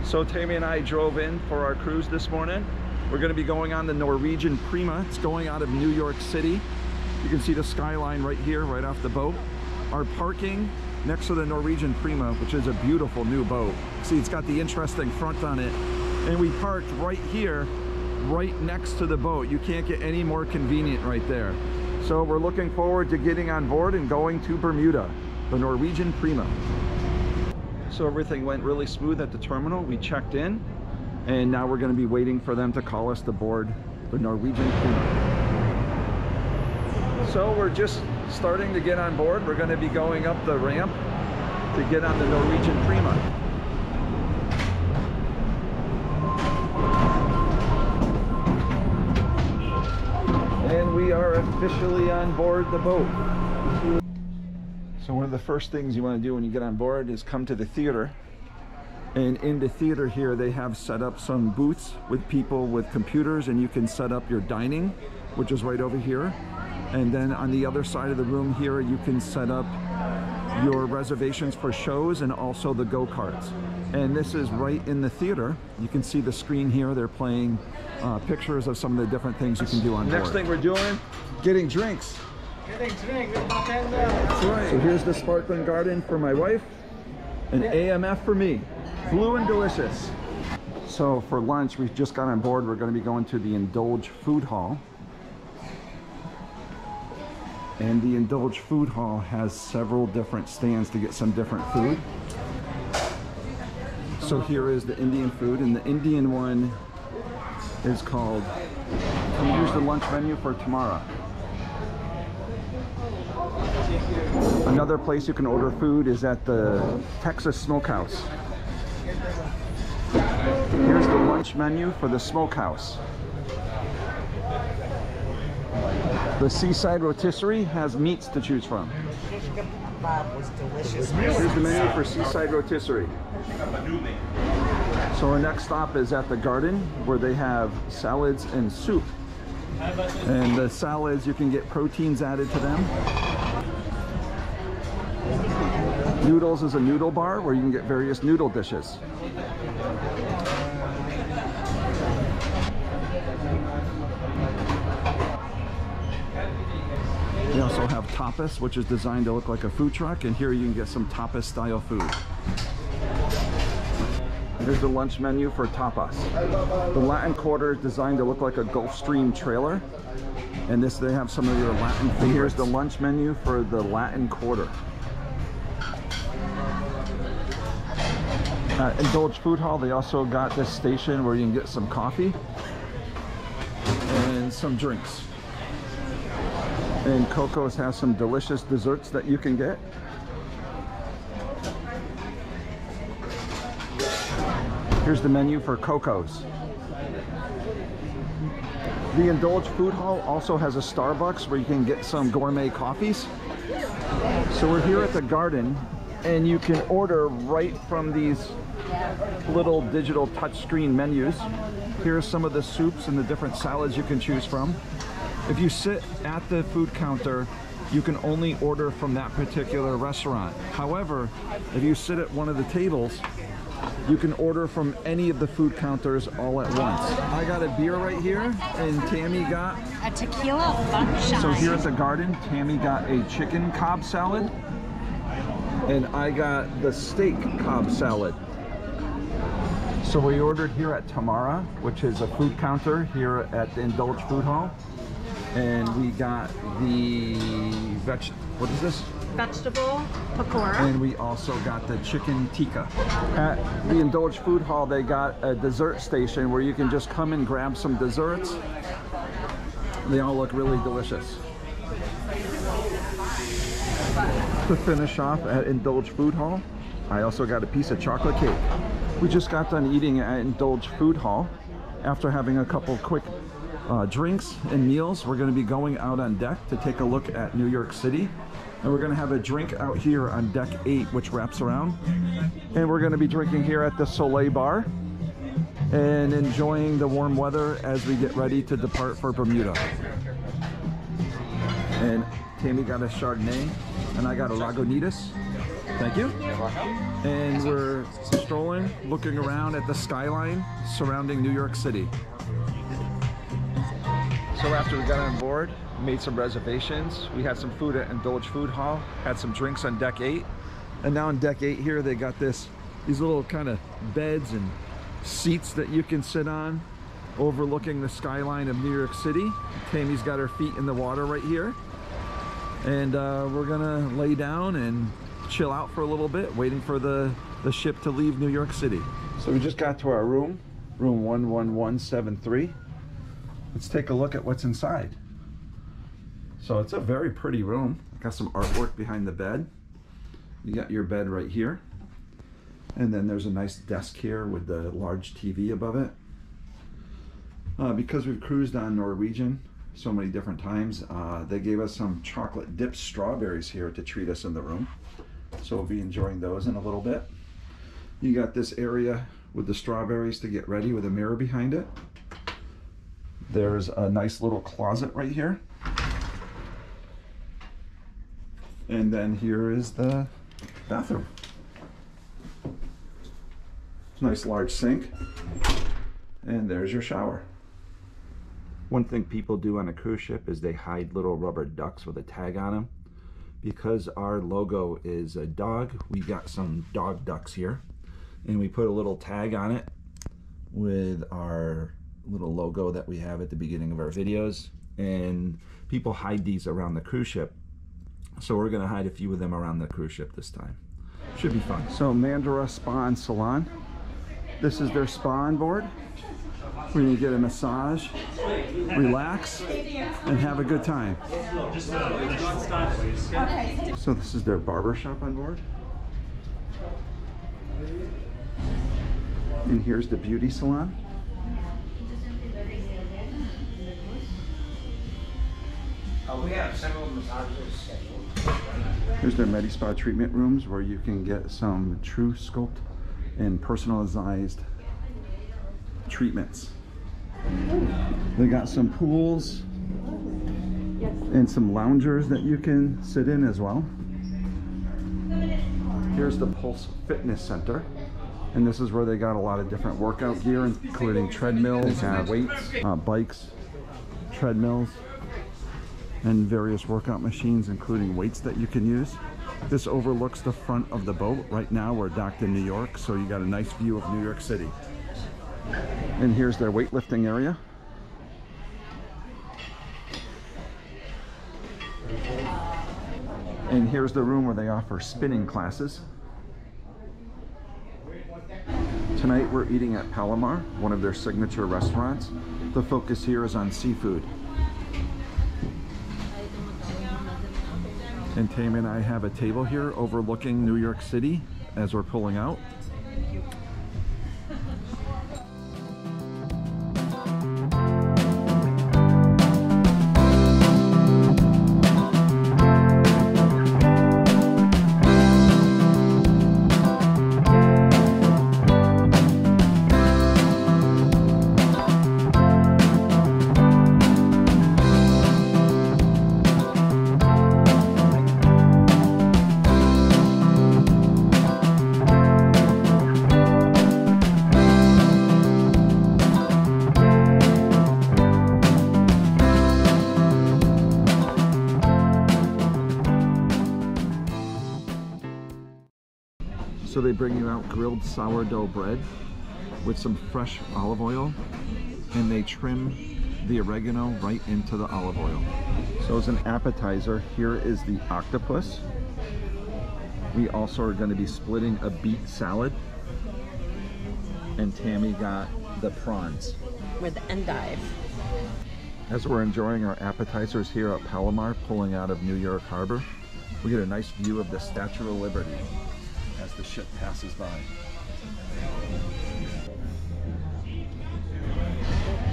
So Tammy and I drove in for our cruise this morning. We're going to be going on the Norwegian Prima. It's going out of New York City. You can see the skyline right here, right off the boat. Our parking next to the Norwegian Prima, which is a beautiful new boat. See, it's got the interesting front on it. And we parked right here, right next to the boat. You can't get any more convenient right there. So we're looking forward to getting on board and going to Bermuda, the Norwegian Prima. So everything went really smooth at the terminal. We checked in, and now we're going to be waiting for them to call us to board the Norwegian Prima. So we're just starting to get on board. We're going to be going up the ramp to get on the Norwegian Prima. And we are officially on board the boat. So one of the first things you want to do when you get on board is come to the theater. And in the theater here, they have set up some booths with people with computers, and you can set up your dining, which is right over here. And then on the other side of the room here, you can set up your reservations for shows and also the go-karts. And this is right in the theater. You can see the screen here. They're playing pictures of some of the different things you can do on board. Next thing we're doing, getting drinks. That's right. So here's the sparkling garden for my wife, and AMF for me. Blue and delicious. So for lunch, we've just got on board. We're going to be going to the Indulge Food Hall. And the Indulge Food Hall has several different stands to get some different food. So here is the Indian food, and the Indian one is called, here's the lunch menu for tomorrow. Another place you can order food is at the Texas Smokehouse. Here's the lunch menu for the Smokehouse. The Seaside Rotisserie has meats to choose from. Here's the menu for Seaside Rotisserie. So our next stop is at the Garden, where they have salads and soup. And the salads, you can get proteins added to them. Noodles is a noodle bar where you can get various noodle dishes. They also have tapas, which is designed to look like a food truck, and here you can get some tapas style food. Here's the lunch menu for tapas. The Latin Quarter is designed to look like a Gulfstream trailer, and this they have some of your Latin favorites. Here's the lunch menu for the Latin Quarter. At Indulge Food Hall, they also got this station where you can get some coffee and some drinks. And Coco's has some delicious desserts that you can get. Here's the menu for Coco's. The Indulge Food Hall also has a Starbucks where you can get some gourmet coffees. So we're here at the Garden, and you can order right from these little digital touchscreen menus. Here's some of the soups and the different salads you can choose from. If you sit at the food counter, you can only order from that particular restaurant. However, if you sit at one of the tables, you can order from any of the food counters all at once. I got a beer right here, and Tammy got a tequila sunshine. So here at the Garden, Tammy got a chicken Cobb salad, and I got the steak Cobb salad. So we ordered here at Tamara, which is a food counter here at the Indulge Food Hall. And we got the what is this? Vegetable pakora. And we also got the chicken tikka. At the Indulge Food Hall, they got a dessert station where you can just come and grab some desserts. They all look really delicious. To finish off at Indulge Food Hall, I also got a piece of chocolate cake. We just got done eating at Indulge Food Hall. After having a couple quick drinks and meals, we're going to be going out on deck to take a look at New York City. And we're going to have a drink out here on deck 8, which wraps around. And we're going to be drinking here at the Soleil Bar. and enjoying the warm weather as we get ready to depart for Bermuda. And Tammy got a Chardonnay and I got a Lagunitas. Thank you. And we're strolling, looking around at the skyline surrounding New York City. So after we got on board, we made some reservations. We had some food at Indulge Food Hall, had some drinks on deck 8. And now on deck 8 here, they got these little kind of beds and seats that you can sit on overlooking the skyline of New York City. Tammy's got her feet in the water right here. And we're gonna lay down and chill out for a little bit, waiting for the ship to leave New York City. So we just got to our room 11173. Let's take a look at what's inside. So it's a very pretty room. Got some artwork behind the bed. You got your bed right here. And then there's a nice desk here with the large TV above it. Because we've cruised on Norwegian so many different times, they gave us some chocolate dipped strawberries here to treat us in the room. So we'll be enjoying those in a little bit. You got this area with the strawberries to get ready with a mirror behind it. There's a nice little closet right here. And then here is the bathroom. Nice large sink. And there's your shower. One thing people do on a cruise ship is they hide little rubber ducks with a tag on them. Because our logo is a dog, we got some dog ducks here. And we put a little tag on it with our little logo that we have at the beginning of our videos. And people hide these around the cruise ship. So we're gonna hide a few of them around the cruise ship this time. Should be fun. So Mandara Spa And Salon. This is their spa on board. We're gonna get a massage, relax, and have a good time. So this is their barber shop on board. And here's the beauty salon. We have several massages scheduled. Here's their Medi-Spa treatment rooms where you can get some true sculpt and personalized treatments. They got some pools and some loungers that you can sit in as well. Here's the Pulse Fitness Center. And this is where they got a lot of different workout gear, including treadmills, weights, bikes, treadmills, and various workout machines, including weights that you can use. This overlooks the front of the boat. Right now we're docked in New York, so you got a nice view of New York City. And here's their weightlifting area. And here's the room where they offer spinning classes. Tonight we're eating at Palomar, one of their signature restaurants. The focus here is on seafood. And Tammy and I have a table here overlooking New York City as we're pulling out. So they bring you out grilled sourdough bread with some fresh olive oil, and they trim the oregano right into the olive oil. So as an appetizer, here is the octopus. We also are going to be splitting a beet salad, and Tammy got the prawns With endive. As we're enjoying our appetizers here at Palomar, pulling out of New York Harbor, we get a nice view of the Statue of Liberty as the ship passes by.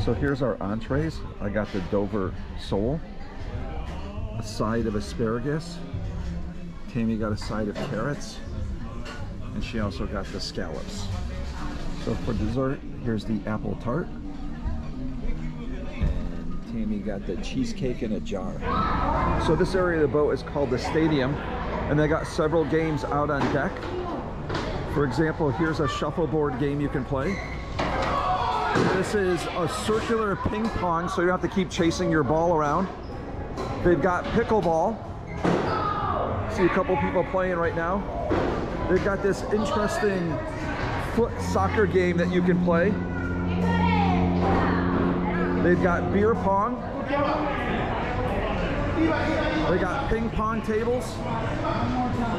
So here's our entrees. I got the Dover sole, a side of asparagus. Tammy got a side of carrots, and she also got the scallops. So for dessert, here's the apple tart. And Tammy got the cheesecake in a jar. So this area of the boat is called the Stadium, and they got several games out on deck. For example, here's a shuffleboard game you can play. This is a circular ping pong, so you don't have to keep chasing your ball around. They've got pickleball. See a couple people playing right now. They've got this interesting foot soccer game that you can play. They've got beer pong. They got ping pong tables.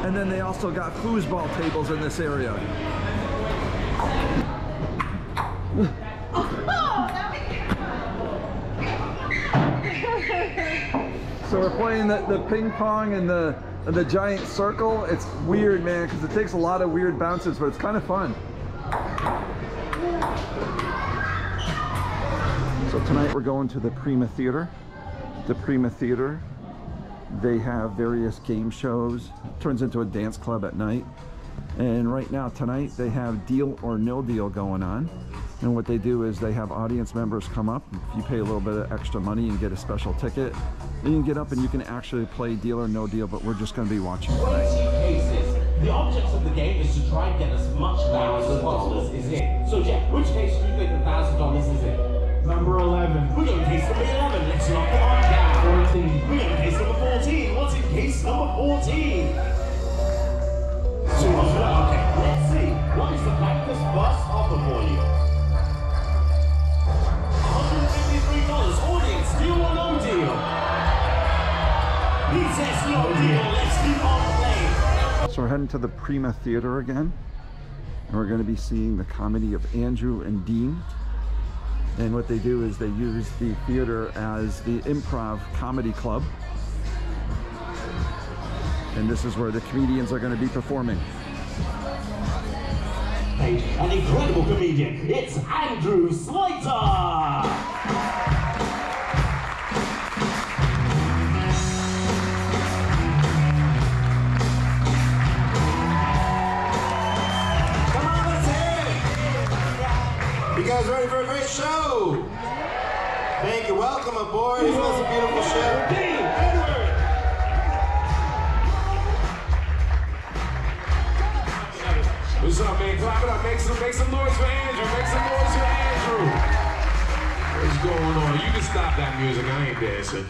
And then they also got foosball tables in this area. So we're playing the ping pong and the giant circle. It's weird, man, because it takes a lot of weird bounces, but it's kind of fun. So tonight we're going to the Prima Theater. The Prima Theater, they have various game shows. It turns into a dance club at night. And right now, tonight, they have Deal or No Deal going on. And what they do is they have audience members come up. If you pay a little bit of extra money and get a special ticket, you can get up and you can actually play Deal or No Deal, but we're just going to be watching tonight. The object of the game is to try and get as much $1,000 is it. So Jack, which case do you think the $1,000 is it? Number 11. We're going case number 11. Let's knock it on down. 14. We're going case number 14. What's in case number 14? Okay, let's see. What is the Backus bus offer for you? $153. Audience, deal or no deal? He says no deal. Let's keep on playing. So we're heading to the Prima Theater again. And we're going to be seeing the comedy of Andrew and Dean. And what they do is they use the theater as the improv comedy club. And this is where the comedians are going to be performing. An incredible comedian, it's Andrew Slater! Come on, let's hear it! You guys ready for a great show? Thank you. Welcome aboard. Isn't this a beautiful show? What's up, man? Clap it up. Make some noise for Andrew. Make some noise for Andrew. What's going on? You can stop that music. I ain't dancing.